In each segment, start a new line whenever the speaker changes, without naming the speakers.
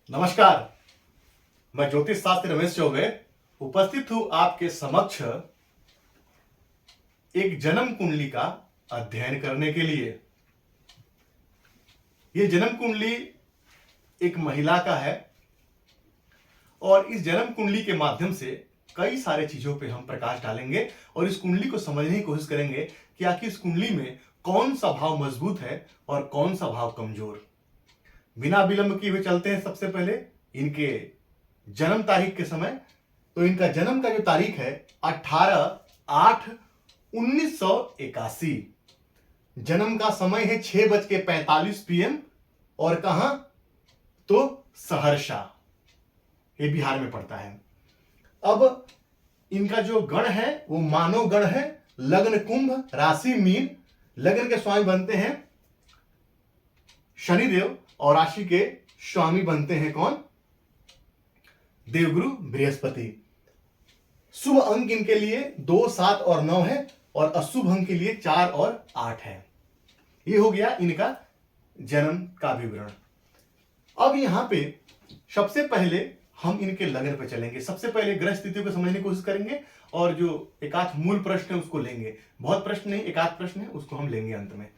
नमस्कार। मैं ज्योतिष शास्त्री रमेश चौबे उपस्थित हूं आपके समक्ष एक जन्म कुंडली का अध्ययन करने के लिए। यह जन्म कुंडली एक महिला का है और इस जन्म कुंडली के माध्यम से कई सारे चीजों पे हम प्रकाश डालेंगे और इस कुंडली को समझने की कोशिश करेंगे कि आखिर इस कुंडली में कौन सा भाव मजबूत है और कौन सा भाव कमजोर। बिना विलंब किए हुए चलते हैं सबसे पहले इनके जन्म तारीख के समय। तो इनका जन्म का जो तारीख है 18/8/1981। जन्म का समय है 6:45 PM और कहां? तो सहरसा, ये बिहार में पड़ता है। अब इनका जो गण है वो मानव गण है। लग्न कुंभ, राशि मीन। लग्न के स्वामी बनते हैं शनिदेव और राशि के स्वामी बनते हैं कौन? देवगुरु बृहस्पति। शुभ अंक इनके लिए 2, 7 और 9 है और अशुभ अंक के लिए 4 और 8 है। ये हो गया इनका जन्म का विवरण। अब यहां पे सबसे पहले हम इनके लग्न पे चलेंगे। सबसे पहले ग्रह स्थितियों को समझने की कोशिश करेंगे और जो एकाध मूल प्रश्न है उसको लेंगे। बहुत प्रश्न नहीं, एकाध प्रश्न है, उसको हम लेंगे अंत में।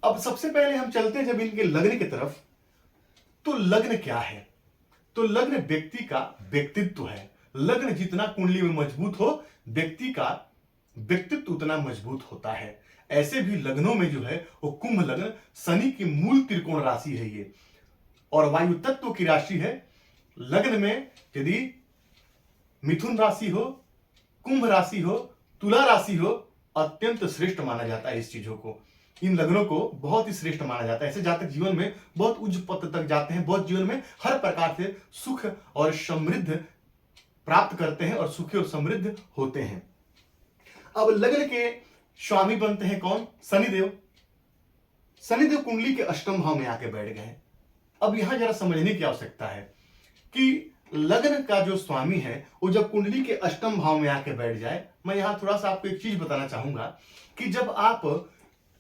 अब सबसे पहले हम चलते हैं जब इनके लग्न की तरफ। तो लग्न क्या है? तो लग्न व्यक्ति का व्यक्तित्व है। लग्न जितना कुंडली में मजबूत हो, व्यक्ति का व्यक्तित्व उतना मजबूत होता है। ऐसे भी लग्नों में जो है वो कुंभ लग्न शनि की मूल त्रिकोण राशि है ये, और वायु तत्व की राशि है। लग्न में यदि मिथुन राशि हो, कुंभ राशि हो, तुला राशि हो, अत्यंत श्रेष्ठ माना जाता है। इस चीजों को, इन लग्नों को बहुत ही श्रेष्ठ माना जाता है। ऐसे जातक जीवन में बहुत उच्च पद तक जाते हैं, बहुत जीवन में हर प्रकार से सुख और समृद्ध प्राप्त करते हैं और सुखी और समृद्ध होते हैं। अब लग्न के स्वामी बनते हैं कौन? शनिदेव। शनिदेव कुंडली के अष्टम भाव में आके बैठ गए। अब यहां जरा समझने की आवश्यकता है कि लग्न का जो स्वामी है वो जब कुंडली के अष्टम भाव में आके बैठ जाए, मैं यहां थोड़ा सा आपको एक चीज बताना चाहूंगा कि जब आप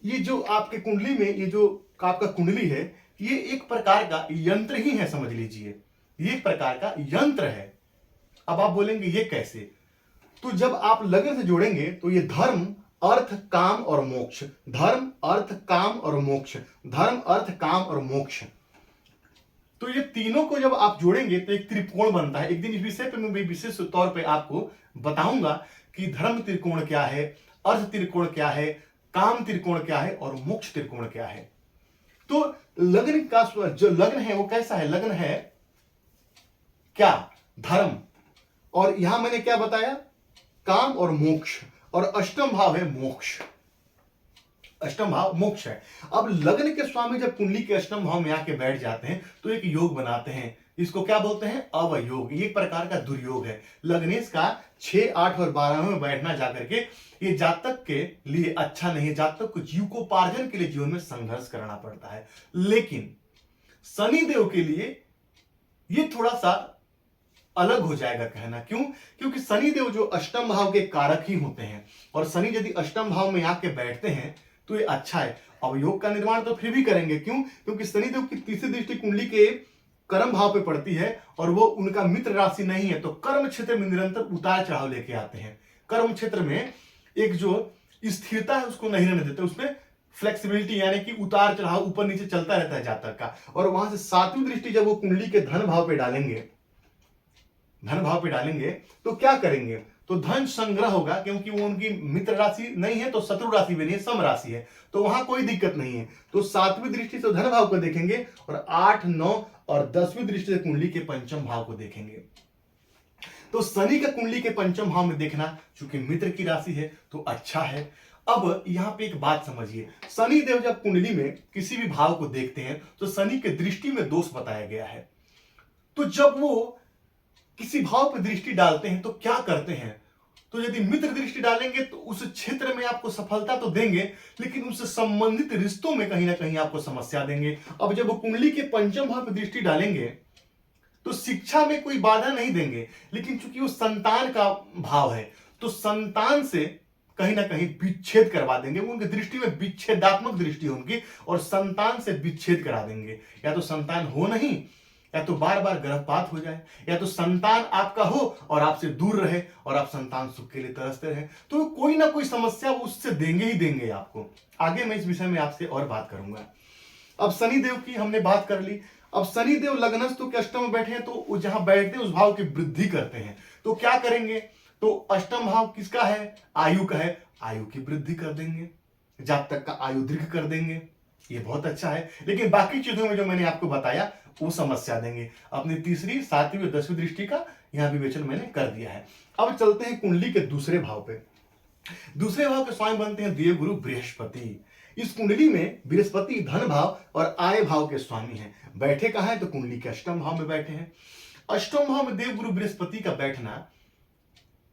ये जो आपके कुंडली में ये जो आपका कुंडली है, ये एक प्रकार का यंत्र ही है, समझ लीजिए। ये एक प्रकार का यंत्र है। अब आप बोलेंगे ये कैसे? तो जब आप लग्न से जोड़ेंगे तो ये धर्म, अर्थ, काम और मोक्ष, धर्म, अर्थ, काम और मोक्ष, धर्म, अर्थ, काम और मोक्ष, तो ये तीनों को जब आप जोड़ेंगे तो एक त्रिकोण बनता है। एक दिन इस विषय पे मैं विशेष तौर पे आपको बताऊंगा कि धर्म त्रिकोण क्या है, अर्थ त्रिकोण क्या है, काम त्रिकोण क्या है और मोक्ष त्रिकोण क्या है। तो लग्न का जो लग्न है वो कैसा है? लग्न है क्या? धर्म। और यहां मैंने क्या बताया? काम और मोक्ष। और अष्टम भाव है मोक्ष। अष्टम भाव मोक्ष है। अब लग्न के स्वामी जब कुंडली के अष्टम भाव में आके बैठ जाते हैं तो एक योग बनाते हैं। इसको क्या बोलते हैं? अवयोग। ये एक प्रकार का दुर्योग है। लग्नेश का 6, 8 और 12 में बैठना जाकर के ये जातक के लिए अच्छा नहीं है। जातक को जीविकोपार्जन के लिए जीवन में संघर्ष करना पड़ता है। लेकिन शनिदेव के लिए ये थोड़ा सा अलग हो जाएगा कहना। क्यों? क्योंकि शनिदेव जो अष्टम भाव के कारक ही होते हैं और शनि यदि अष्टम भाव में आके बैठते हैं तो ये अच्छा है। अवयोग का निर्माण तो फिर भी करेंगे। क्यों? क्योंकि शनिदेव की तीसरी दृष्टि कुंडली के कर्म भाव पे पड़ती है और वो उनका मित्र राशि नहीं है, तो कर्म क्षेत्र में निरंतर उतार चढ़ाव लेके आते हैं। कर्म क्षेत्र में एक जो स्थिरता है उसको नहीं रहने देते, उसमें फ्लेक्सिबिलिटी यानी कि उतार चढ़ाव ऊपर नीचे चलता रहता है जातक का। और वहां से सातवीं दृष्टि जब वो कुंडली के धन भाव पे डालेंगे, धन भाव पे डालेंगे तो क्या करेंगे? तो धन संग्रह होगा, क्योंकि वो उनकी मित्र राशि नहीं है तो शत्रु राशि भी नहीं है, सम राशि है, तो वहां कोई दिक्कत नहीं है। तो सातवीं दृष्टि से धन भाव को देखेंगे और 8, 9 और 10वीं दृष्टि से कुंडली के पंचम भाव को देखेंगे। तो शनि का कुंडली के पंचम भाव में देखना चूंकि मित्र की राशि है तो अच्छा है। अब यहां पे एक बात समझिए, शनि देव जब कुंडली में किसी भी भाव को देखते हैं तो शनि के दृष्टि में दोष बताया गया है। तो जब वो किसी भाव पर दृष्टि डालते हैं तो क्या करते हैं? तो यदि मित्र दृष्टि डालेंगे तो उस क्षेत्र में आपको सफलता तो देंगे, लेकिन उससे संबंधित रिश्तों में कहीं ना कहीं आपको समस्या देंगे। अब जब वो कुंडली के पंचम भाव पर दृष्टि डालेंगे तो शिक्षा में कोई बाधा नहीं देंगे, लेकिन चूंकि वो संतान का भाव है तो संतान से कहीं ना कहीं विच्छेद करवा देंगे। उनकी दृष्टि में विच्छेदात्मक दृष्टि होगी और संतान से विच्छेद करा देंगे। या तो संतान हो नहीं या तो बार बार गर्भपात हो जाए, या तो संतान आपका हो और आपसे दूर रहे और आप संतान सुख के लिए तरसते रहे, तो कोई ना कोई समस्या वो उससे देंगे ही देंगे आपको। आगे मैं इस विषय में आपसे और बात करूंगा। अब शनिदेव की हमने बात कर ली। अब शनिदेव लग्नस्थ के अष्टम में बैठे हैं, तो जहां बैठते हैं उस भाव की वृद्धि करते हैं। तो क्या करेंगे, तो अष्टम भाव किसका है, आयु का है, आयु की वृद्धि कर देंगे, जातक का आयु दीर्घ कर देंगे, ये बहुत अच्छा है। लेकिन बाकी चीजों में जो मैंने आपको बताया वो समस्या देंगे। अपनी तीसरी, सातवीं और 10वीं दृष्टि का यहां विवेचन मैंने कर दिया है। अब चलते हैं कुंडली के दूसरे भाव पे। दूसरे भाव के स्वामी बनते हैं देवगुरु बृहस्पति। इस कुंडली में बृहस्पति धन भाव और आय भाव के स्वामी हैं। बैठे कहां हैं, तो कुंडली के अष्टम भाव में बैठे हैं। अष्टम भाव में देवगुरु बृहस्पति का बैठना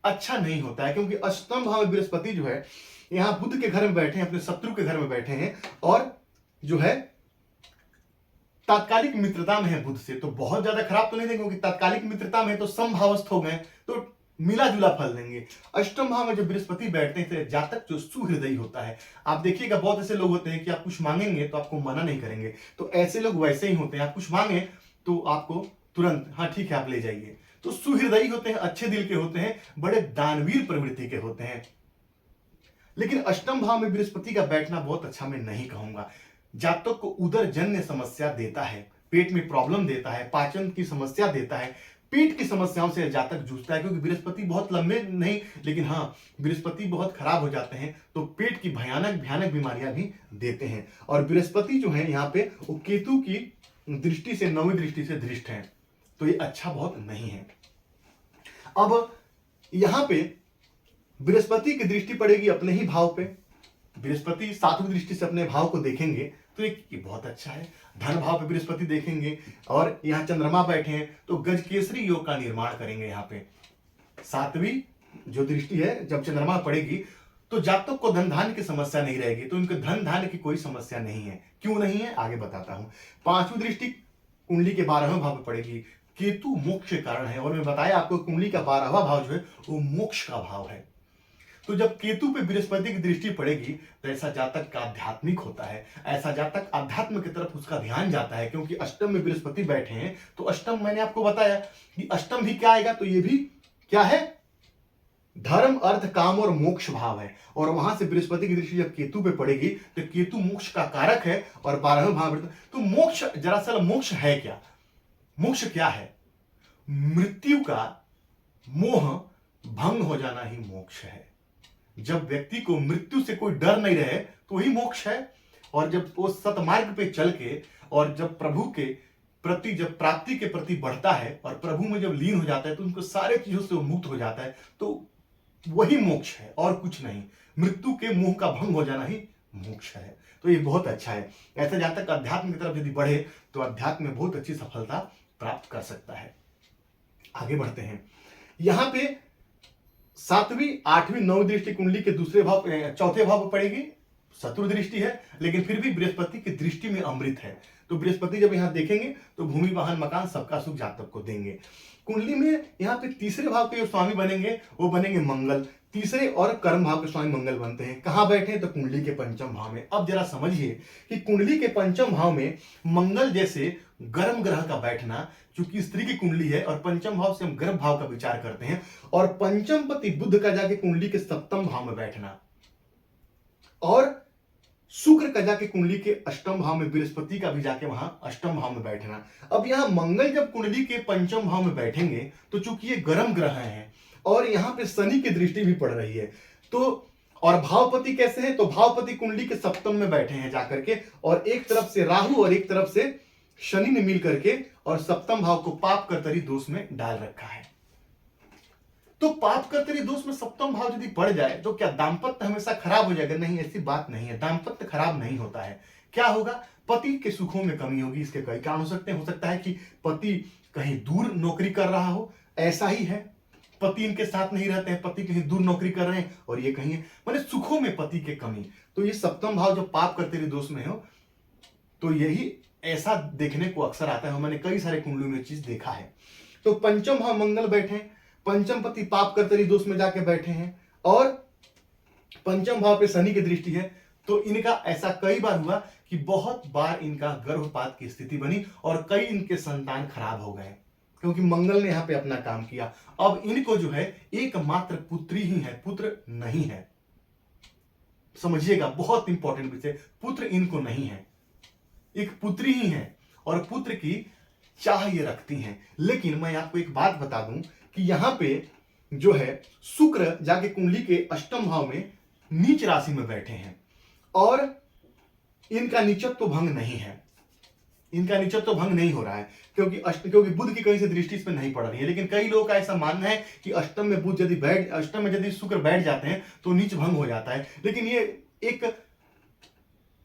अच्छा नहीं होता है, क्योंकि अष्टम भाव में बृहस्पति जो है यहां बुध के घर में बैठे हैं, अपने शत्रु के घर में बैठे हैं, और जो है तात्कालिक मित्रता में है बुध से। तो बहुत ज्यादा खराब तो नहीं देंगे, क्योंकि तात्कालिक मित्रता में तो समभावस्थ हो गए, तो मिला जुला फल देंगे। अष्टम भाव में जब बृहस्पति बैठते हैं तो जातक जो सुहृदयी होता है। आप देखिएगा बहुत ऐसे लोग होते हैं कि आप कुछ मांगेंगे तो आपको मना नहीं करेंगे, तो ऐसे लोग वैसे ही होते हैं। आप कुछ मांगे तो आपको तुरंत हाँ ठीक है आप ले जाइए। तो सुहृदयी होते हैं, अच्छे दिल के होते हैं, बड़े दानवीर प्रवृत्ति के होते हैं। लेकिन अष्टम भाव में बृहस्पति का बैठना बहुत अच्छा मैं नहीं कहूंगा। जातक को उदर जन्य समस्या देता है, पेट में प्रॉब्लम देता है, पाचन की समस्या देता है, पेट की समस्याओं से जातक जूझता है। क्योंकि बृहस्पति बहुत लंबे नहीं, लेकिन हाँ बृहस्पति बहुत खराब हो जाते हैं तो पेट की भयानक भयानक बीमारियां भी देते हैं। और बृहस्पति जो है यहाँ पे वो केतु की दृष्टि से, 9वीं दृष्टि से दृष्ट है, तो ये अच्छा बहुत नहीं है। अब यहां पे बृहस्पति की दृष्टि पड़ेगी अपने ही भाव पे। बृहस्पति 7वीं दृष्टि से अपने भाव को देखेंगे तो ये बहुत अच्छा है। धन भाव पे बृहस्पति देखेंगे और यहाँ चंद्रमा बैठे हैं तो गजकेसरी योग का निर्माण करेंगे। यहाँ पे 7वीं जो दृष्टि है जब चंद्रमा पड़ेगी तो जातक को धन धान्य की समस्या नहीं रहेगी, तो इनके धन धान्य की कोई समस्या नहीं है। क्यों नहीं है आगे बताता हूं। 5वीं दृष्टि कुंडली के 12वें भाव पे पड़ेगी। केतु मोक्ष के कारण है, और मैं बताया आपको कुंडली का 12वां भाव जो है वो मोक्ष का भाव है। तो जब केतु पे बृहस्पति की दृष्टि पड़ेगी तो ऐसा जातक का आध्यात्मिक होता है, ऐसा जातक अध्यात्म की तरफ उसका ध्यान जाता है। क्योंकि अष्टम में बृहस्पति बैठे हैं तो अष्टम मैंने आपको बताया कि अष्टम भी क्या आएगा, तो ये भी क्या है, धर्म अर्थ काम और मोक्ष भाव है। और वहां से बृहस्पति की दृष्टि जब केतु पे पड़ेगी तो केतु मोक्ष का कारक है और 12वें भाव। तो मोक्ष, दरअसल मोक्ष है क्या, मोक्ष क्या है, मृत्यु का मोह भंग हो जाना ही मोक्ष है। जब व्यक्ति को मृत्यु से कोई डर नहीं रहे तो वही मोक्ष है। और जब वो सतमार्ग पे चल के और जब प्रभु के प्रति, जब प्राप्ति के प्रति बढ़ता है और प्रभु में जब लीन हो जाता है तो उनको सारे चीजों से मुक्त हो जाता है, तो वही मोक्ष है और कुछ नहीं। मृत्यु के मोह का भंग हो जाना ही मोक्ष है। तो ये बहुत अच्छा है। ऐसा जातक अध्यात्म की तरफ यदि बढ़े तो अध्यात्म में बहुत अच्छी सफलता प्राप्त कर सकता है। आगे बढ़ते हैं। यहां पे 7वीं 8वीं 9वीं दृष्टि कुंडली के दूसरे भाव, चौथे भाव पर पड़ेगी। शत्रु दृष्टि है लेकिन फिर भी बृहस्पति की दृष्टि में अमृत है। तो बृहस्पति जब यहां देखेंगे तो भूमि वाहन मकान सबका सुख जातक को देंगे। कुंडली में यहाँ पे तीसरे भाव के जो स्वामी बनेंगे वो बनेंगे मंगल। तीसरे और कर्म भाव के स्वामी मंगल बनते हैं। कहां बैठे हैं, तो कुंडली के पंचम भाव में। अब जरा समझिए कि कुंडली के पंचम भाव में मंगल जैसे गर्म ग्रह का बैठना, चूंकि स्त्री की कुंडली है और पंचम भाव से हम गर्भ भाव का विचार करते हैं, और पंचम पति बुध का जाके कुंडली के सप्तम भाव में बैठना, और शुक्र का जाके कुंडली के अष्टम भाव में, बृहस्पति का भी जाके वहां अष्टम भाव में बैठना। अब यहां मंगल जब कुंडली के पंचम भाव में बैठेंगे तो चूंकि ये गर्म ग्रह हैं और यहां पे शनि की दृष्टि भी पड़ रही है, तो और भावपति कैसे हैं, तो भावपति कुंडली के सप्तम में बैठे हैं जाकर के, और एक तरफ से राहु और एक तरफ से शनि ने मिल करके और सप्तम भाव को पाप कर्तरी दोष में डाल रखा है। तो पाप कर्तरी दोष में सप्तम भाव यदि पड़ जाए तो क्या दाम्पत्य हमेशा खराब हो जाएगा? नहीं, ऐसी बात नहीं है। दाम्पत्य खराब नहीं होता है। क्या होगा, पति के सुखों में कमी होगी। इसके कई कारण हो सकते हैं। हो सकता है कि पति कहीं दूर नौकरी कर रहा हो, ऐसा ही है, पति इनके साथ नहीं रहते हैं, पति कहीं दूर नौकरी कर रहे हैं और ये कहीं माने सुखों में पति के कमी। तो ये सप्तम भाव जब पाप कर्तरी दोष में हो तो यही ऐसा देखने को अक्सर आता है। मैंने कई सारे कुंडलियों में चीज देखा है। तो पंचम भाव मंगल बैठे, पंचम पति पाप कर्तरी दोष में जाके बैठे हैं, और पंचम भाव पे शनि की दृष्टि है, तो इनका ऐसा कई बार हुआ कि बहुत बार इनका गर्भपात की स्थिति बनी और कई इनके संतान खराब हो गए, क्योंकि मंगल ने यहां पे अपना काम किया। अब इनको जो है एकमात्र पुत्री ही है, पुत्र नहीं है। समझिएगा, बहुत इंपॉर्टेंट विषय, पुत्र इनको नहीं है, एक पुत्री ही है और पुत्र की चाह ये रखती हैं। लेकिन मैं आपको एक बात बता दूं कि यहां पे जो है शुक्र जाके कुंडली के अष्टम भाव में नीच राशि में बैठे हैं और इनका नीचत्व भंग नहीं है, इनका नीचत्व भंग नहीं हो रहा है, क्योंकि बुध की कहीं से दृष्टि इस पर नहीं पड़ रही है। लेकिन कई लोगों का ऐसा मानना है कि अष्टम में यदि शुक्र बैठ जाते हैं तो नीच भंग हो जाता है, लेकिन ये एक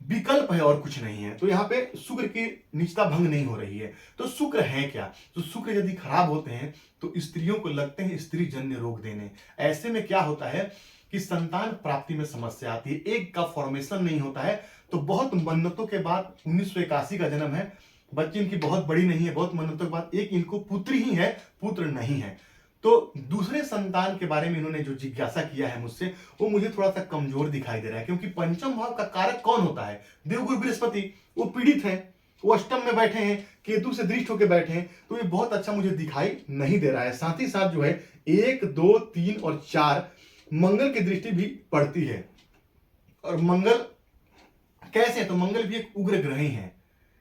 विकल्प है और कुछ नहीं है। तो यहाँ पे शुक्र की निचता भंग नहीं हो रही है। तो शुक्र है क्या? तो शुक्र यदि खराब होते हैं तो स्त्रियों को लगते हैं स्त्री जन्य रोग देने। ऐसे में क्या होता है कि संतान प्राप्ति में समस्या आती है, एक का फॉर्मेशन नहीं होता है। तो बहुत मन्नतों के बाद 1981 का जन्म है, बच्ची इनकी बहुत बड़ी नहीं है, बहुत मन्नतों के बाद एक इनको पुत्री ही है, पुत्र नहीं है। तो दूसरे संतान के बारे में इन्होंने जो जिज्ञासा किया है मुझसे, वो मुझे थोड़ा सा कमजोर दिखाई दे रहा है, क्योंकि पंचम भाव का कारक कौन होता है? देवगुरु बृहस्पति। वो पीड़ित है, वो अष्टम में बैठे हैं, केतु से दृष्ट होकर बैठे हैं, तो ये बहुत अच्छा मुझे दिखाई नहीं दे रहा है। साथ ही साथ जो है 1, 2, 3 और 4 मंगल की दृष्टि भी पड़ती है। और मंगल कैसे? तो मंगल भी एक उग्र ग्रह ही है,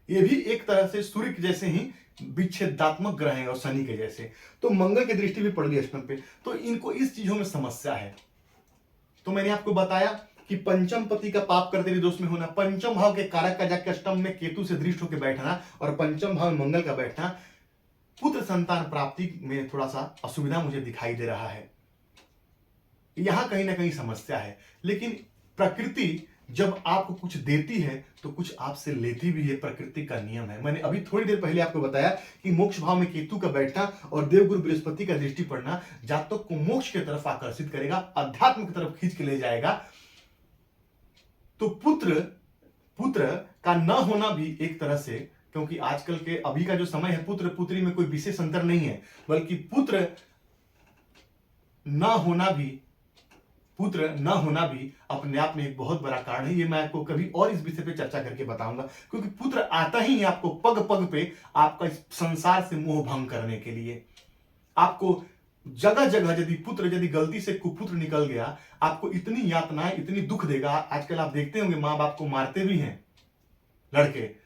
ये भी एक तरह से सूर्य के जैसे ही विच्छेदात्मक ग्रह है और शनि के जैसे। तो मंगल की दृष्टि भी पड़ गई अष्टम पे, तो इनको इस चीजों में समस्या है। तो मैंने आपको बताया कि पंचम पति का पाप करते हुए दोष में होना, पंचम भाव के कारक का जाकर अष्टम में केतु से दृष्ट होकर बैठना और पंचम भाव में मंगल का बैठना, पुत्र संतान प्राप्ति में थोड़ा सा असुविधा मुझे दिखाई दे रहा है। यहां कहीं ना कहीं समस्या है। लेकिन प्रकृति जब आपको कुछ देती है तो कुछ आपसे लेती भी है, प्रकृति का नियम है। मैंने अभी थोड़ी देर पहले आपको बताया कि मोक्ष भाव में केतु का बैठना और देवगुरु बृहस्पति का दृष्टि पड़ना जातक को मोक्ष की तरफ आकर्षित करेगा, अध्यात्म की तरफ खींच के ले जाएगा। तो पुत्र का न होना भी एक तरह से, क्योंकि आजकल के अभी का जो समय है, पुत्र पुत्री में कोई विशेष अंतर नहीं है, बल्कि पुत्र न होना भी अपने आप में एक बहुत बड़ा कारण है। ये मैं आपको कभी और इस विषय पे चर्चा करके बताऊंगा, क्योंकि पुत्र आता ही है आपको पग पग पे आपका इस संसार से मोह भंग करने के लिए। आपको जगह जगह यदि गलती से कुपुत्र निकल गया, आपको इतनी यातनाएं, इतनी दुख देगा। आजकल आप देखते होंगे माँ बाप को मारते भी हैं लड़के।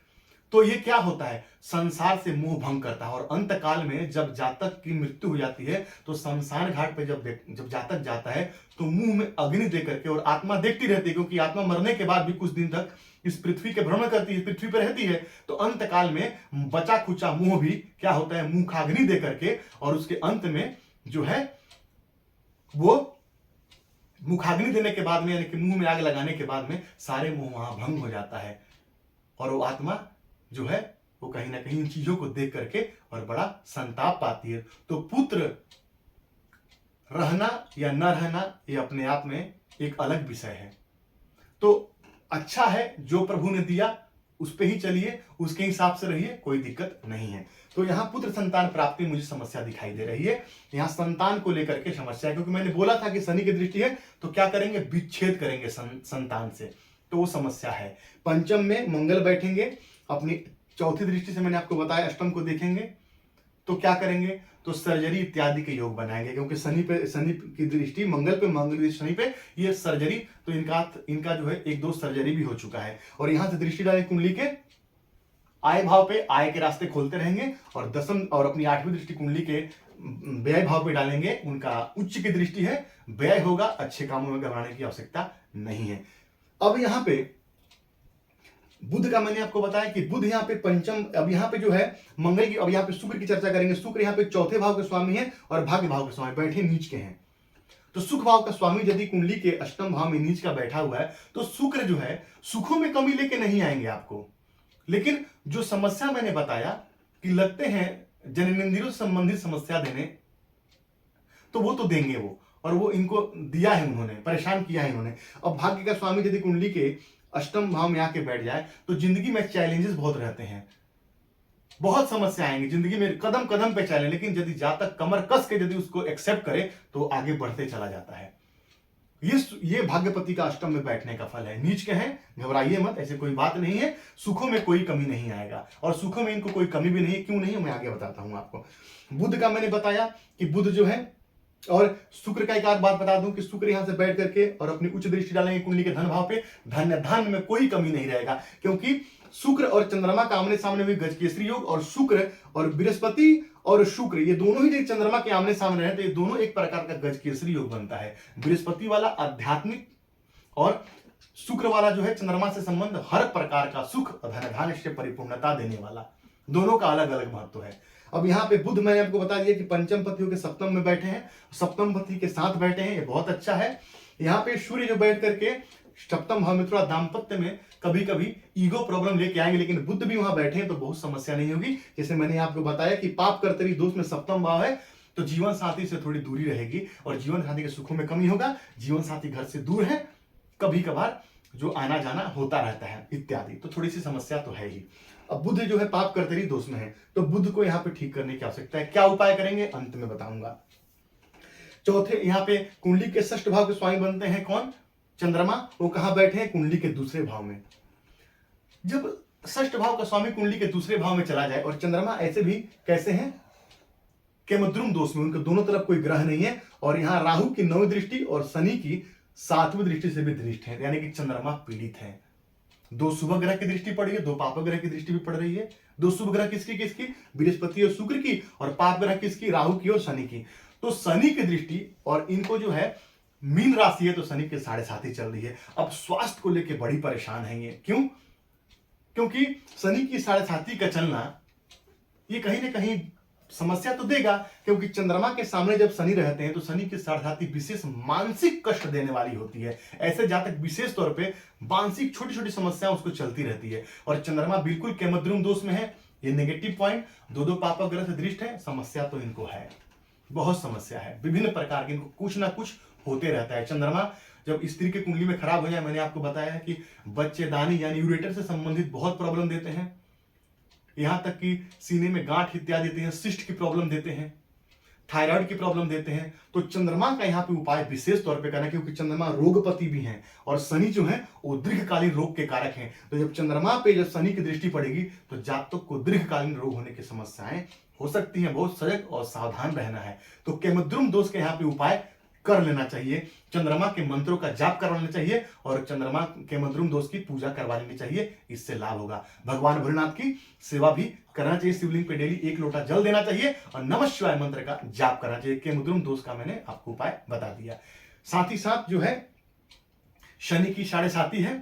तो ये क्या होता है? संसार से मोह भंग करता है। और अंत काल में जब जातक की मृत्यु हो जाती है तो शमशान घाट पे जब जातक जाता है तो मुंह में अग्नि दे करके, और आत्मा देखती रहती है, क्योंकि आत्मा मरने के बाद भी कुछ दिन तक इस पृथ्वी के भ्रमण करती है, पृथ्वी पर रहती है। तो अंत काल में बचा खुचा मुंह भी क्या होता है? मुखाग्नि दे करके, और उसके अंत में जो है वो मुखाग्नि देने के बाद में, यानी कि मुंह में आग लगाने के बाद में सारे मुंह वहां भंग हो जाता है। और वो आत्मा जो है वो कहीं ना कहीं इन चीजों को देख करके और बड़ा संताप पाती है। तो पुत्र रहना या न रहना ये अपने आप में एक अलग विषय है। तो अच्छा है, जो प्रभु ने दिया उस पे ही चलिए, उसके हिसाब से रहिए, कोई दिक्कत नहीं है। तो यहां पुत्र संतान प्राप्ति मुझे समस्या दिखाई दे रही है। यहां संतान को लेकर के समस्या है, क्योंकि मैंने बोला था कि शनि की दृष्टि है तो क्या करेंगे? विच्छेद करेंगे संतान से, तो वो समस्या है। पंचम में मंगल बैठेंगे, अपनी चौथी दृष्टि से मैंने आपको बताया अष्टम को देखेंगे, तो क्या करेंगे? तो सर्जरी इत्यादि के योग बनाएंगे, क्योंकि शनि की दृष्टि मंगल पे, मंगल की शनि पे, ये सर्जरी, तो इनका जो है 1-2 सर्जरी भी हो चुका है। और यहां से दृष्टि डालें कुंडली के आय भाव पे, आय के रास्ते खोलते रहेंगे, और दसम और अपनी 8वीं दृष्टि कुंडली के व्यय भाव पे डालेंगे। उनका उच्च की दृष्टि है, व्यय होगा, अच्छे कामों में घबराने की आवश्यकता नहीं है। अब यहां पे बुध का मैंने आपको बताया कि बुध यहाँ पे पंचम, अब यहाँ पे जो है मंगल की, अब यहाँ पे शुक्र की चर्चा करेंगे। शुक्र यहाँ पे चौथे भाव के स्वामी है और भाग्य भाव के स्वामी, बैठे नीच के हैं। तो सुख भाव का स्वामी यदि कुंडली के अष्टम भाव में नीच का बैठा हुआ है तो शुक्र जो है सुखों में कमी लेके नहीं आएंगे आपको। लेकिन जो समस्या मैंने बताया कि लगते हैं जननेंद्रियों से संबंधित समस्या देने, तो वो तो देंगे वो, और वो इनको दिया है उन्होंने, परेशान किया है इन्होंने। अब भाग्य का स्वामी यदि कुंडली के अष्टम भाव में आके बैठ जाए तो जिंदगी में चैलेंजेस बहुत रहते हैं, बहुत समस्या आएंगी जिंदगी में, कदम कदम पे चले। लेकिन यदि जातक कमर कस के यदि उसको एक्सेप्ट करे तो आगे बढ़ते चला जाता है। ये भाग्यपति का अष्टम में बैठने का फल है। नीच के हैं, घबराइए मत, ऐसे कोई बात नहीं है, सुखों में कोई कमी नहीं आएगा, और सुखों में इनको कोई कमी भी नहीं है। क्यों नहीं है मैं आगे बताता हूं आपको। बुध का मैंने बताया कि बुध जो है, और शुक्र का एक आध बात बता दूं कि शुक्र यहां से बैठ करके और अपनी उच्च दृष्टि डालेंगे कुंडली के धन भाव पे, धन में कोई कमी नहीं रहेगा, क्योंकि शुक्र और चंद्रमा का आमने सामने हुई गजकेसरी योग, और शुक्र और बृहस्पति और शुक्र ये दोनों ही जो चंद्रमा के आमने सामने रहे तो ये दोनों एक प्रकार का गजकेसरी योग बनता है। बृहस्पति वाला आध्यात्मिक और शुक्र वाला जो है चंद्रमा से संबंध हर प्रकार का सुख धन धान्य से परिपूर्णता देने वाला, दोनों का अलग अलग महत्व है। अब यहाँ पे बुध मैंने आपको बता दिया कि पंचम पतियों के सप्तम में बैठे हैं, सप्तम पति के साथ बैठे हैं, ये बहुत अच्छा है। यहाँ पे सूर्य जो बैठ करके सप्तम भाव में थोड़ा दाम्पत्य में कभी कभी ईगो प्रॉब्लम लेके आएंगे, लेकिन बुध भी वहां बैठे हैं तो बहुत समस्या नहीं होगी। जैसे मैंने आपको बताया कि पाप कर्तरी दोष में सप्तम भाव है, तो जीवन साथी से थोड़ी दूरी रहेगी और जीवन साथी के सुखों में कमी होगा, जीवन साथी घर से दूर है, कभी कभार जो आना जाना होता रहता है इत्यादि, तो थोड़ी सी समस्या तो है ही। अब बुध जो है पाप कर्तरी दोष में है, तो बुध को यहाँ पे ठीक करने की आवश्यकता है। क्या उपाय करेंगे अंत में बताऊंगा। चौथे, यहाँ पे कुंडली के षष्ठ भाव के स्वामी बनते हैं कौन? चंद्रमा। वो कहां बैठे हैं? कुंडली के दूसरे भाव में। जब षष्ठ भाव का स्वामी कुंडली के दूसरे भाव में चला जाए, और चंद्रमा ऐसे भी कैसे हैं? केमद्रुम दोष में, उनके दोनों तरफ कोई ग्रह नहीं है, और यहाँ राहु की 9वीं दृष्टि और शनि की 7वीं दृष्टि से भी दृष्ट है, यानी कि चंद्रमा पीड़ित है। 2 शुभ ग्रह की दृष्टि पड़ रही है, 2 पाप ग्रह की दृष्टि भी पड़ रही है। 2 शुभ ग्रह किसकी किसकी? बृहस्पति और शुक्र की, और पाप ग्रह किसकी? राहु की और शनि की। तो शनि की दृष्टि, और इनको जो है मीन राशि है तो शनि के 7.5 चल रही है। अब स्वास्थ्य को लेकर बड़ी परेशान है ये। क्यों? क्योंकि शनि की 7.5 का चलना ये कहीं ना कहीं समस्या तो देगा, क्योंकि चंद्रमा के सामने जब शनि रहते हैं तो शनि की 7.5 विशेष मानसिक कष्ट देने वाली होती है। ऐसे जातक विशेष तौर पे मानसिक छोटी छोटी समस्याएं उसको चलती रहती है, और चंद्रमा बिल्कुल केमद्रुम दोष में है, ये नेगेटिव पॉइंट। 2 पाप ग्रह से दृष्ट है, समस्या तो इनको है, बहुत समस्या है, विभिन्न प्रकार के इनको कुछ ना कुछ होते रहता है। चंद्रमा जब स्त्री के कुंडली में खराब हो जाए, मैंने आपको बताया है कि बच्चेदानी यानी यूरेटर से संबंधित बहुत प्रॉब्लम देते हैं, यहां तक कि सीने में गांठ इत्यादि देते हैं, सिस्ट की प्रॉब्लम देते हैं, थायराइड की प्रॉब्लम देते हैं। तो चंद्रमा का यहाँ पे उपाय विशेष तौर पे करना, क्योंकि चंद्रमा रोगपति भी हैं, और शनि जो है वो दीर्घकालीन रोग के कारक हैं। तो जब चंद्रमा पे जब शनि की दृष्टि पड़ेगी तो जातक को दीर्घकालीन रोग होने की समस्याएं हो सकती हैं। बहुत सजग और सावधान रहना है। तो केमद्रुम दोष के यहाँ पे उपाय कर लेना चाहिए, चंद्रमा के मंत्रों का जाप करवाना चाहिए, और चंद्रमा के केमद्रुम दोष की पूजा करवा लेनी चाहिए, इससे लाभ होगा। भगवान भोलेनाथ की सेवा भी करना चाहिए, शिवलिंग पे डेली 1 लोटा जल देना चाहिए, और नमः शिवाय मंत्र का जाप करना चाहिए। केमद्रुम दोष का मैंने आपको उपाय बता दिया। साथ ही साथ जो है शनि की 7.5 है,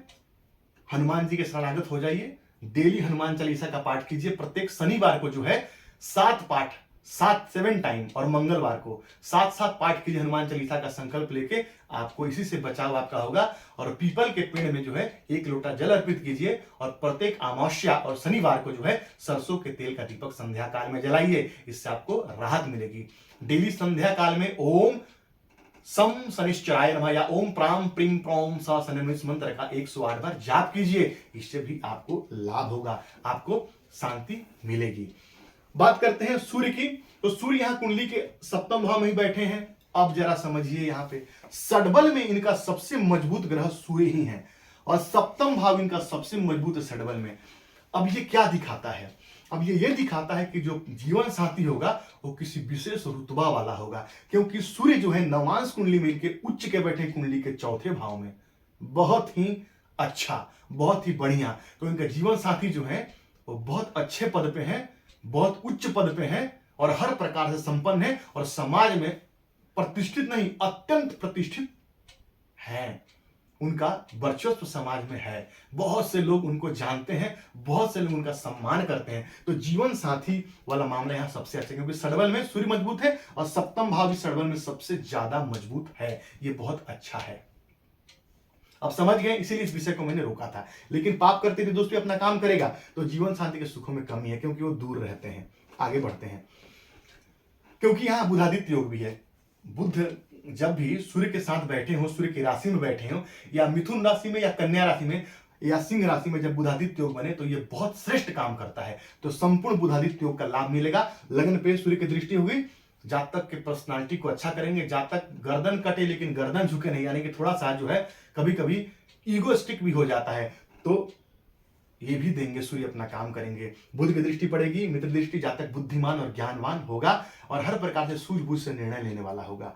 हनुमान जी के शरणागत हो जाइए, डेली हनुमान चालीसा का पाठ कीजिए। प्रत्येक शनिवार को जो है 7 पाठ 7 टाइम, और मंगलवार को 7 पाठ कीजिए हनुमान चालीसा का संकल्प लेके, आपको इसी से बचाव आपका होगा। और पीपल के पेड़ में जो है 1 लोटा जल अर्पित कीजिए, और प्रत्येक अमावस्या और शनिवार को जो है सरसों के तेल का दीपक संध्या काल में जलाइए, इससे आपको राहत मिलेगी। डेली संध्या काल में ओम सम शनिश्चराय नमः या ओम प्राम प्रीम प्रोम स शनि मंत्र का 108 बार जाप कीजिए, इससे भी आपको लाभ होगा, आपको शांति मिलेगी। बात करते हैं सूर्य की। तो सूर्य यहां कुंडली के सप्तम भाव में ही बैठे हैं। अब जरा समझिए, यहां पे षडबल में इनका सबसे मजबूत ग्रह सूर्य ही है, और सप्तम भाव इनका सबसे मजबूत है षडबल में। अब ये क्या दिखाता है? अब ये दिखाता है कि जो जीवन साथी होगा वो किसी विशेष रुतबा वाला होगा, क्योंकि सूर्य जो है नवांश कुंडली में इनके उच्च के बैठे कुंडली के 4थे भाव में, बहुत ही अच्छा, बहुत ही बढ़िया। तो इनका जीवन साथी जो है वो बहुत अच्छे पद पे है, बहुत उच्च पद पे है, और हर प्रकार से संपन्न है, और समाज में प्रतिष्ठित नहीं अत्यंत प्रतिष्ठित है। उनका वर्चस्व समाज में है, बहुत से लोग उनको जानते हैं, बहुत से लोग उनका सम्मान करते हैं। तो जीवन साथी वाला मामला यहां सबसे अच्छा, क्योंकि षडबल में सूर्य मजबूत है, और सप्तम भाव भी षडबल में सबसे ज्यादा मजबूत है। ये बहुत अच्छा है। अब समझ गए, इसीलिए इस विषय को मैंने रोका था। लेकिन पाप करते हुए दोस्त भी अपना काम करेगा तो जीवन शांति के सुखों में कमी है, क्योंकि वो दूर रहते हैं। आगे बढ़ते हैं, क्योंकि यहां बुधादित्य योग भी है। बुध जब भी सूर्य के साथ बैठे हो, सूर्य की राशि में बैठे हो, या मिथुन राशि में, या कन्या राशि में, या सिंह राशि में जब बुधादित्य योग बने तो ये बहुत श्रेष्ठ काम करता है। तो संपूर्ण बुधादित्य योग का लाभ मिलेगा। लग्न पे सूर्य की दृष्टि होगी, जातक के पर्सनालिटी को अच्छा करेंगे। जातक गर्दन कटे लेकिन गर्दन झुके नहीं, यानी कि थोड़ा सा जो है कभी कभी ईगोस्टिक भी हो जाता है, तो ये भी देंगे। सूर्य अपना काम करेंगे। बुध की दृष्टि पड़ेगी, मित्र दृष्टि, जातक बुद्धिमान और ज्ञानवान होगा और हर प्रकार से सूझबूझ से निर्णय लेने वाला होगा।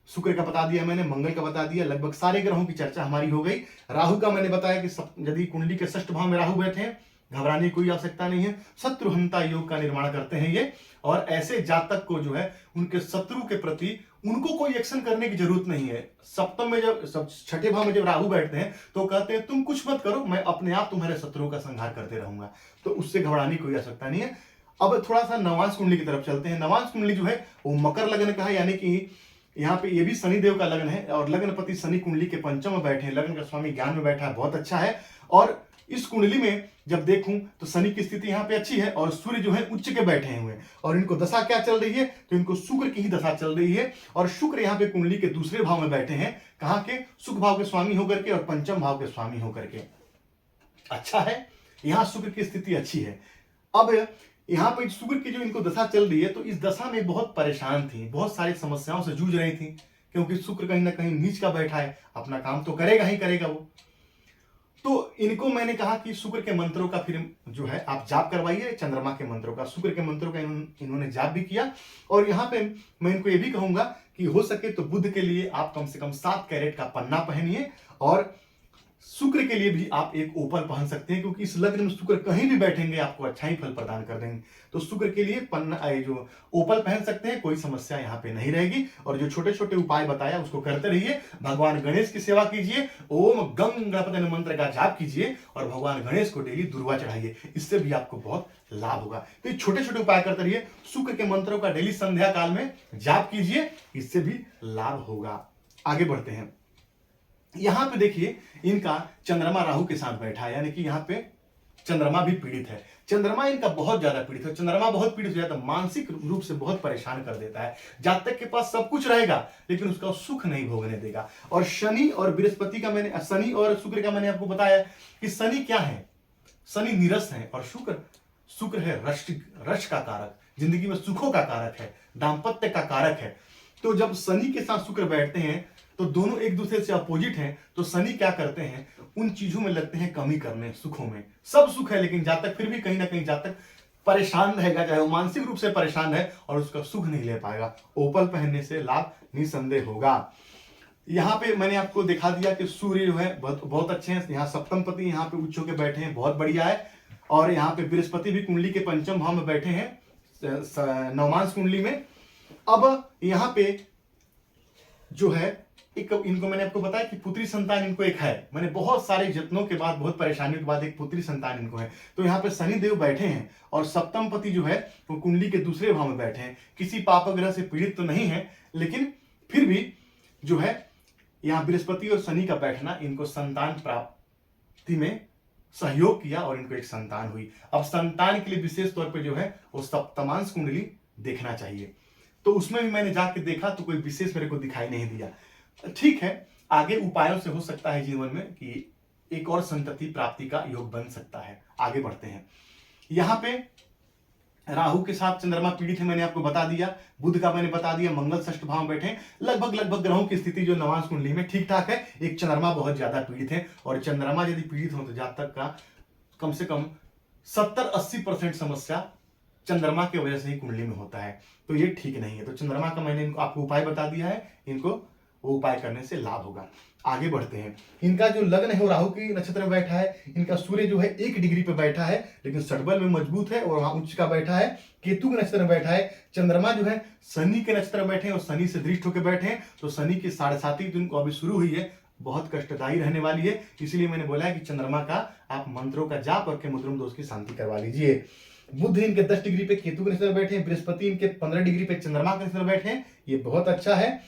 शुक्र का बता दिया मैंने, मंगल का बता दिया, लगभग सारे ग्रहों की चर्चा हमारी हो गई। राहु का मैंने बताया कि यदि कुंडली के षष्ठ भाव में राहु बैठे हैं, घबराने की कोई आवश्यकता नहीं है। शत्रुहंता योग का निर्माण करते हैं ये, और ऐसे जातक को जो है उनके शत्रु के प्रति उनको कोई एक्शन करने की जरूरत नहीं है। सप्तम में जब छठे भाव में जब राहु बैठते हैं तो कहते हैं तुम कुछ मत करो, मैं अपने आप तुम्हारे शत्रुओं का संहार करते रहूंगा, तो उससे घबराने की कोई आवश्यकता नहीं है। अब थोड़ा सा नवांश कुंडली की तरफ चलते हैं। नवांश कुंडली जो है वो मकर लग्न का है, यानी कि यहाँ पे ये भी शनि देव का लग्न है और लग्नपति शनि कुंडली के पंचम में बैठे हैं, लग्न का स्वामी ज्ञान में बैठा है, बहुत अच्छा है। और इस कुंडली में जब देखूं तो शनि की स्थिति यहाँ पे अच्छी है और सूर्य जो है उच्च के बैठे हुए हैं, और इनको दशा क्या चल रही है, तो इनको शुक्र की ही दशा चल रही है। और शुक्र यहाँ पे कुंडली के दूसरे भाव में बैठे हैं, कहाँ के, सुख भाव के स्वामी होकर के और पंचम भाव के स्वामी होकर के, अच्छा है। यहाँ शुक्र की स्थिति अच्छी है। अब यहाँ पे शुक्र की जो इनको दशा चल रही है, तो इस दशा में बहुत परेशान थी, बहुत सारी समस्याओं से जूझ रही थी, क्योंकि शुक्र कहीं ना कहीं नीच का बैठा है, अपना काम तो करेगा ही करेगा वो। तो इनको मैंने कहा कि शुक्र के मंत्रों का फिर जो है आप जाप करवाइए, चंद्रमा के मंत्रों का, शुक्र के मंत्रों का इन्होंने जाप भी किया। और यहाँ पे मैं इनको ये भी कहूंगा कि हो सके तो बुध के लिए आप कम से कम 7 कैरेट का पन्ना पहनिए, और शुक्र के लिए भी आप एक ओपल पहन सकते हैं, क्योंकि इस लग्न में शुक्र कहीं भी बैठेंगे आपको अच्छा ही फल प्रदान कर देंगे। तो शुक्र के लिए पन्ना जो ओपल पहन सकते हैं, कोई समस्या यहाँ पे नहीं रहेगी। और जो छोटे छोटे उपाय बताया उसको करते रहिए। भगवान गणेश की सेवा कीजिए, ओम गंग गणपति मंत्र का जाप कीजिए और भगवान गणेश को डेली दुर्वा चढ़ाइए, इससे भी आपको बहुत लाभ होगा। तो ये छोटे छोटे उपाय करते रहिए। शुक्र के मंत्रों का डेली संध्या काल में जाप कीजिए, इससे भी लाभ होगा। आगे बढ़ते हैं। यहां पे देखिए इनका चंद्रमा राहु के साथ बैठा है, यानी कि यहां पे चंद्रमा भी पीड़ित है। चंद्रमा इनका बहुत ज्यादा पीड़ित है। चंद्रमा बहुत पीड़ित हो जाता है, मानसिक रूप से बहुत परेशान कर देता है। जातक के पास सब कुछ रहेगा लेकिन उसका सुख नहीं भोगने देगा। और शनि और बृहस्पति का मैंने, शनि और शुक्र का मैंने आपको बताया कि शनि क्या है, शनि नीरस है, और शुक्र है रश का कारक, जिंदगी में सुखों का कारक है, दाम्पत्य का कारक है। तो जब शनि के साथ शुक्र बैठते हैं तो दोनों एक दूसरे से अपोजिट हैं, तो शनि क्या करते हैं, उन चीजों में लगते हैं कमी करने, सुखों में। सब सुख है लेकिन जातक फिर भी कहीं ना कहीं जातक परेशान रहेगा, चाहे वो मानसिक रूप से परेशान है, और उसका सुख नहीं ले पाएगा। ओपल पहनने से लाभ निसंदेह होगा। यहाँ पे मैंने आपको दिखा दिया कि सूर्य जो है बहुत अच्छे हैं। यहाँ सप्तम पति यहाँ पे उच्च होकर बैठे हैं, बहुत बढ़िया है। और यहाँ पे बृहस्पति भी कुंडली के पंचम भाव में बैठे हैं, नवमांश कुंडली में। अब यहाँ पे जो है एक, इनको मैंने आपको बताया कि पुत्री संतान इनको एक है, मैंने बहुत सारे जत्नों के बाद, बहुत परेशानियों के बाद एक पुत्री संतान इनको है। तो यहाँ पे शनि देव बैठे हैं और सप्तम पति जो है वो कुंडली के दूसरे भाव में बैठे हैं। किसी पाप ग्रह से पीड़ित तो नहीं है, लेकिन फिर भी जो है यहाँ बृहस्पति और शनि का बैठना इनको संतान प्राप्ति में सहयोग किया और इनको एक संतान हुई। अब संतान के लिए विशेष तौर पर जो है वो सप्तमांश कुंडली देखना चाहिए। तो उसमें भी मैंने जाके देखा तो कोई विशेष मेरे को दिखाई नहीं दिया। ठीक है, आगे उपायों से हो सकता है जीवन में कि एक और संतति प्राप्ति का योग बन सकता है। आगे बढ़ते हैं। यहां पे राहु के साथ चंद्रमा पीड़ित है, मैंने आपको बता दिया। बुध का मैंने बता दिया, मंगल षष्ठ भाव में बैठे। लगभग ग्रहों की स्थिति जो नवांश कुंडली में ठीक ठाक है। एक चंद्रमा बहुत ज्यादा पीड़ित है, और चंद्रमा यदि पीड़ित हो तो जातक का कम से कम 70-80% समस्या चंद्रमा की वजह से ही कुंडली में होता है, तो ये ठीक नहीं है। तो चंद्रमा का मैंने इनको आपको उपाय बता दिया है, इनको वो उपाय करने से लाभ होगा। आगे बढ़ते हैं। इनका जो लग्न है वो राहु की नक्षत्र में बैठा है। इनका सूर्य जो है 1 डिग्री पे बैठा है, लेकिन षडबल में मजबूत है और वहां उच्च का बैठा है। केतु के नक्षत्र में बैठा है। चंद्रमा जो है शनि के नक्षत्र में बैठे हैं और शनि से दृष्ट होकर बैठे हैं। तो शनि की 7.5 दिन को अभी शुरू हुई है, बहुत कष्टदायी रहने वाली है। इसलिए मैंने बोला है कि चंद्रमा का आप मंत्रों का जाप और केमुद्रम दोष की शांति करवा लीजिए। बुध इनके 10 डिग्री पे केतु के नक्षत्र में बैठे हैं। बृहस्पति इनके 15 डिग्री पे चंद्रमा के नक्षत्र में बैठे हैं, ये बहुत अच्छा है।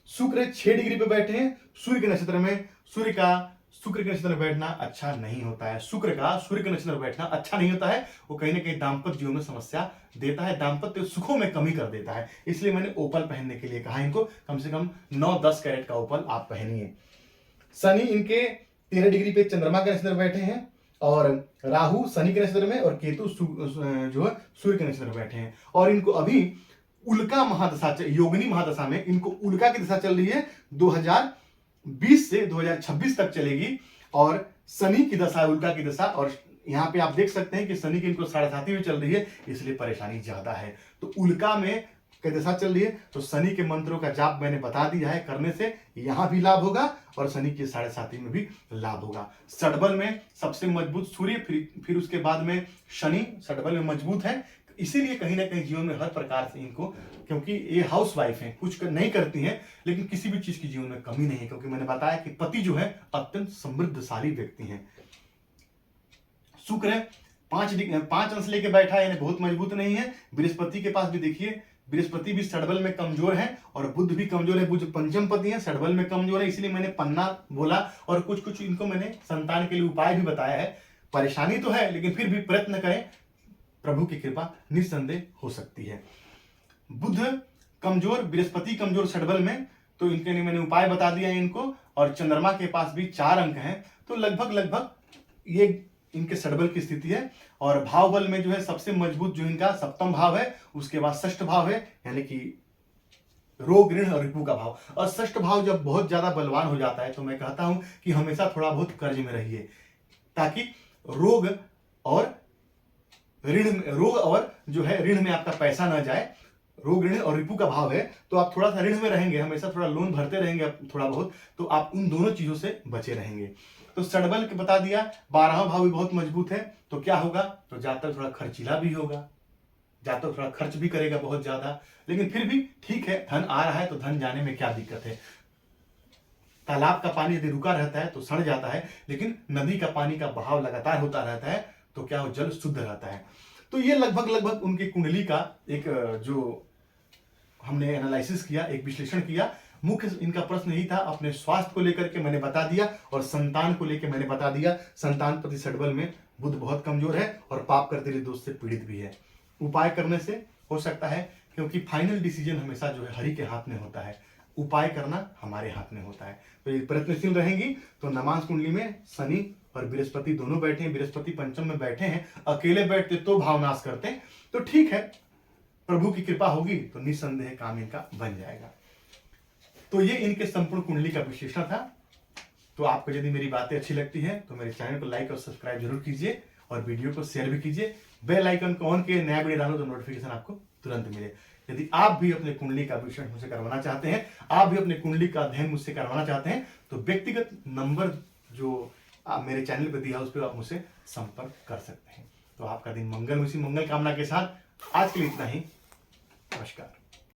शुक्र 6 डिग्री पे बैठे हैं सूर्य के नक्षत्र में। शुक्र के नक्षत्र में बैठना अच्छा नहीं होता है। शुक्र का सूर्य के नक्षत्र में बैठना अच्छा नहीं होता है, वो कहीं ना कहीं दाम्पत्य जीवन में समस्या देता है, दाम्पत्य सुखों में कमी कर देता है। इसलिए मैंने ओपल पहनने के लिए कहा इनको, कम से कम 9-10 कैरेट का ओपल आप पहनिए। शनि इनके 13 डिग्री पे चंद्रमा के नक्षत्र में बैठे हैं, और राहु शनि के नक्षत्र में और केतु जो है सूर्य के नक्षत्र में बैठे हैं। और इनको अभी उल्का महादशा, योगिनी महादशा में इनको उल्का की दशा चल रही है, 2020 से 2026 तक चलेगी। और शनि की दशा है, उल्का की दशा, और यहाँ पे आप देख सकते हैं कि शनि की इनको 7.5 में चल रही है, इसलिए परेशानी ज्यादा है। तो उल्का में की दशा चल रही है, तो शनि के मंत्रों का जाप मैंने बता दिया है, करने से यहां भी लाभ होगा और शनि की 7.5 में भी लाभ होगा। सडबल में सबसे मजबूत सूर्य, फिर उसके बाद में शनि सडबल में मजबूत है, इसीलिए कहीं ना कहीं जीवन में हर प्रकार से इनको, क्योंकि ये हाउस वाइफ हैं, कुछ नहीं करती हैं, लेकिन किसी भी चीज की जीवन में कमी नहीं है, क्योंकि मैंने बताया कि पति जो है अत्यंत समृद्धशाली व्यक्ति हैं। शुक्र 5 अंश लेके बैठा है, यानी बहुत मजबूत नहीं है। बृहस्पति के पास भी देखिए, बृहस्पति भी सडबल में कमजोर है और बुध भी कमजोर है, बुध पंचम पति है, सडबल में कमजोर है, इसलिए मैंने पन्ना बोला। और कुछ कुछ इनको मैंने संतान के लिए उपाय भी बताया है। परेशानी तो है, लेकिन फिर भी प्रयत्न करें, प्रभु की कृपा निस्संदेह हो सकती है। बुध कमजोर, बृहस्पति कमजोर सडबल में, तो इनके लिए मैंने उपाय बता दिया है इनको। और चंद्रमा के पास भी 4 अंक हैं, तो लगभग ये इनके सडबल की स्थिति है। और भाव बल में जो है सबसे मजबूत जो इनका 7वां भाव है, उसके बाद 6ठ भाव है, यानी कि रोग, ऋण और रिपु का भाव। और 6ठ भाव जब बहुत ज्यादा बलवान हो जाता है, तो मैं कहता हूं कि हमेशा थोड़ा बहुत कर्ज में रहिए, ताकि रोग और जो है ऋण में आपका पैसा ना जाए। रोग, ऋण और रिपु का भाव है, तो आप थोड़ा सा ऋण में रहेंगे, हमेशा थोड़ा लोन भरते रहेंगे थोड़ा बहुत, तो आप उन दोनों चीजों से बचे रहेंगे। तो सडबल के बता दिया। 12वां भाव भी बहुत मजबूत है, तो क्या होगा, तो जातक थोड़ा खर्चीला भी होगा, जातक थोड़ा खर्च भी करेगा बहुत ज्यादा, लेकिन फिर भी ठीक है, धन आ रहा है, तो धन जाने में क्या दिक्कत है। तालाब का पानी यदि रुका रहता है तो सड़ जाता है, लेकिन नदी का पानी का बहाव लगातार होता रहता है, तो क्या हो, जल शुद्ध रहता है। तो ये लगभग उनकी कुंडली का एक जो हमने एनालिसिस किया, एक विश्लेषण किया। मुख्य इनका प्रश्न यही था, अपने स्वास्थ्य को लेकर के मैंने बता दिया, और संतान को लेकर मैंने बता दिया। संतान पति सडबल में बुध बहुत कमजोर है और पाप करते दोष से पीड़ित भी है। उपाय करने से हो सकता है, क्योंकि फाइनल डिसीजन हमेशा जो है हरि के हाथ में होता है, उपाय करना हमारे हाथ में होता है। तो ये प्रयत्नशील रहेंगी। तो नमाज कुंडली में शनि और बृहस्पति दोनों बैठे हैं, बृहस्पति पंचम में बैठे हैं, अकेले बैठते तो भावनाश करते, तो ठीक है, प्रभु की कृपा होगी तो निस्संदेह काम इनका बन जाएगा। तो ये इनके संपूर्ण कुंडली का विश्लेषण था। तो आपको यदि मेरी बातें अच्छी लगती है तो मेरे चैनल को लाइक और सब्सक्राइब जरूर कीजिए, और वीडियो को शेयर भी कीजिए। बेल आइकन को ऑन किए, नया वीडियो डालो तो नोटिफिकेशन आपको तुरंत मिले। यदि आप भी अपने कुंडली का विश्लेषण मुझसे करवाना चाहते हैं, आप भी अपने कुंडली का अध्ययन मुझसे करवाना चाहते हैं, तो व्यक्तिगत नंबर जो मेरे चैनल पर दिया उस पर आप मुझसे संपर्क कर सकते हैं। तो आपका दिन मंगल, उसी मंगल कामना के साथ आज के लिए इतना ही। नमस्कार।